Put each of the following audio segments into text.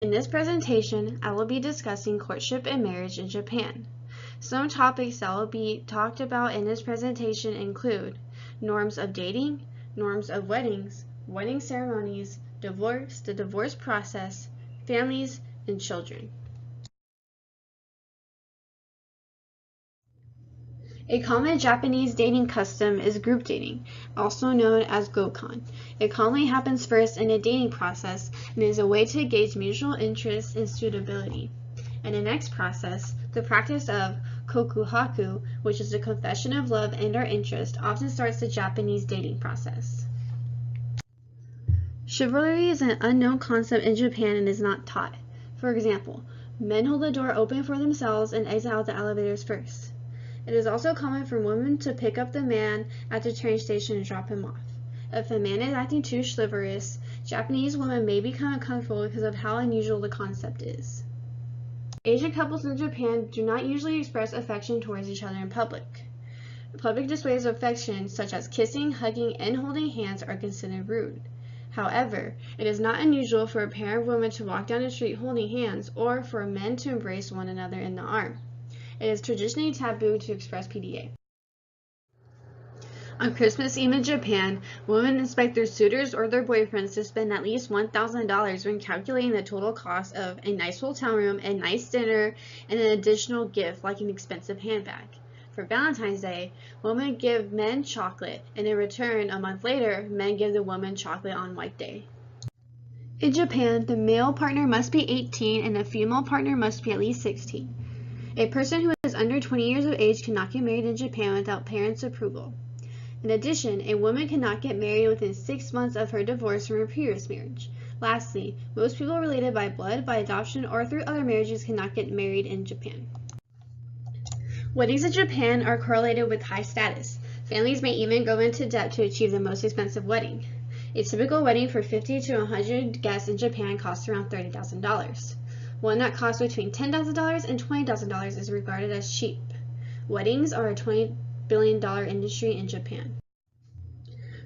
In this presentation, I will be discussing courtship and marriage in Japan. Some topics that will be talked about in this presentation include norms of dating, norms of weddings, wedding ceremonies, divorce, the divorce process, families, and children. A common Japanese dating custom is group dating, also known as gokon. It commonly happens first in a dating process and is a way to gauge mutual interest and suitability. In the next process, the practice of kokuhaku, which is the confession of love and or interest, often starts the Japanese dating process. Chivalry is an unknown concept in Japan and is not taught. For example, men hold the door open for themselves and exit out the elevators first. It is also common for women to pick up the man at the train station and drop him off. If a man is acting too chivalrous, Japanese women may become uncomfortable because of how unusual the concept is. Asian couples in Japan do not usually express affection towards each other in public. Public displays of affection, such as kissing, hugging, and holding hands, are considered rude. However, it is not unusual for a pair of women to walk down the street holding hands or for men to embrace one another in the arm. It is traditionally taboo to express PDA. On Christmas Eve in Japan, women expect their suitors or their boyfriends to spend at least $1,000 when calculating the total cost of a nice hotel room, a nice dinner, and an additional gift like an expensive handbag. For Valentine's Day, women give men chocolate, and in return, a month later, men give the woman chocolate on White Day. In Japan, the male partner must be 18 and the female partner must be at least 16. A person who is under 20 years of age cannot get married in Japan without parents' approval. In addition, a woman cannot get married within 6 months of her divorce from her previous marriage. Lastly, most people related by blood, by adoption, or through other marriages cannot get married in Japan. Weddings in Japan are correlated with high status. Families may even go into debt to achieve the most expensive wedding. A typical wedding for 50 to 100 guests in Japan costs around $30,000. One that costs between $10,000 and $20,000 is regarded as cheap. Weddings are a $20 billion industry in Japan.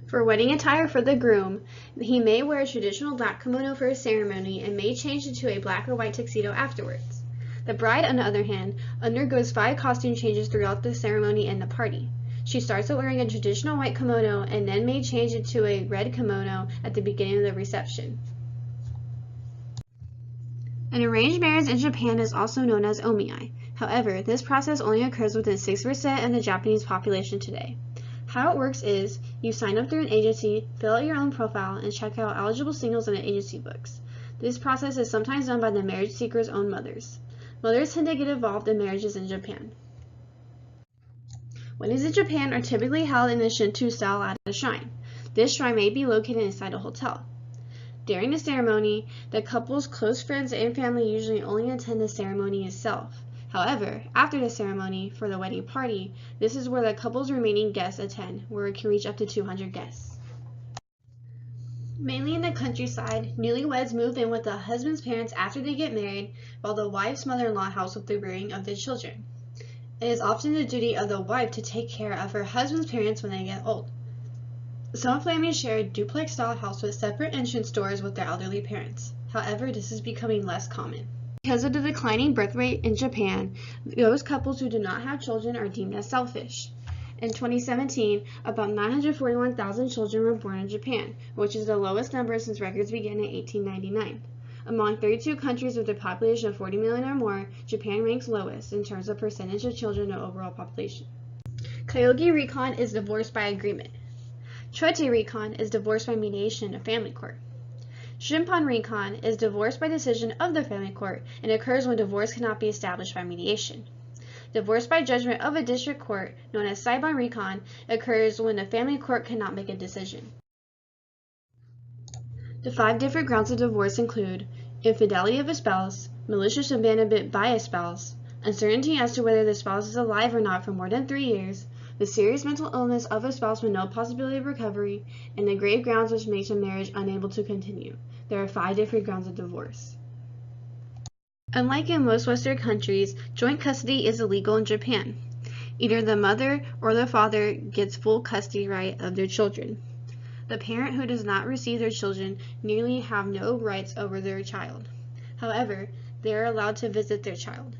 For wedding attire for the groom, he may wear a traditional black kimono for a ceremony and may change into a black or white tuxedo afterwards. The bride, on the other hand, undergoes 5 costume changes throughout the ceremony and the party. She starts out wearing a traditional white kimono and then may change into a red kimono at the beginning of the reception. An arranged marriage in Japan is also known as omiai. However, this process only occurs within 6% of the Japanese population today. How it works is, you sign up through an agency, fill out your own profile, and check out eligible singles in the agency books. This process is sometimes done by the marriage seeker's own mothers. Mothers tend to get involved in marriages in Japan. Weddings in Japan are typically held in the Shinto style at a shrine. This shrine may be located inside a hotel. During the ceremony, the couple's close friends and family usually only attend the ceremony itself. However, after the ceremony, for the wedding party, this is where the couple's remaining guests attend, where it can reach up to 200 guests. Mainly in the countryside, newlyweds move in with the husband's parents after they get married, while the wife's mother-in-law helps with the rearing of the children. It is often the duty of the wife to take care of her husband's parents when they get old. Some families share a duplex-style house with separate entrance doors with their elderly parents. However, this is becoming less common. Because of the declining birth rate in Japan, those couples who do not have children are deemed as selfish. In 2017, about 941,000 children were born in Japan, which is the lowest number since records began in 1899. Among 32 countries with a population of 40 million or more, Japan ranks lowest in terms of percentage of children to overall population. Kyogi Recon is divorce by agreement. Chote Recon is divorce by mediation in a family court. Shimpan Recon is divorce by decision of the family court and occurs when divorce cannot be established by mediation. Divorce by judgment of a district court, known as Saiban Recon, occurs when the family court cannot make a decision. The 5 different grounds of divorce include infidelity of a spouse, malicious abandonment by a spouse, uncertainty as to whether the spouse is alive or not for more than 3 years, the serious mental illness of a spouse with no possibility of recovery, and the grave grounds which makes a marriage unable to continue. There are 5 different grounds of divorce. Unlike in most Western countries, joint custody is illegal in Japan. Either the mother or the father gets full custody right of their children. The parent who does not receive their children nearly have no rights over their child. However, they are allowed to visit their child.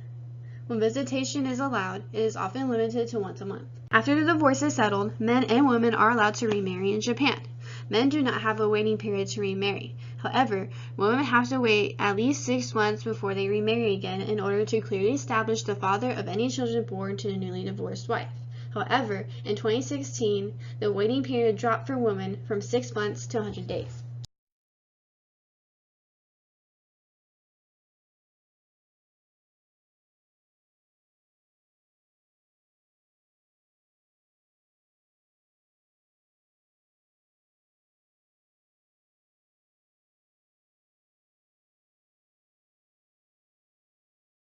When visitation is allowed, it is often limited to once a month. After the divorce is settled, men and women are allowed to remarry in Japan. Men do not have a waiting period to remarry. However, women have to wait at least 6 months before they remarry again in order to clearly establish the father of any children born to the newly divorced wife. However, in 2016, the waiting period dropped for women from 6 months to 100 days.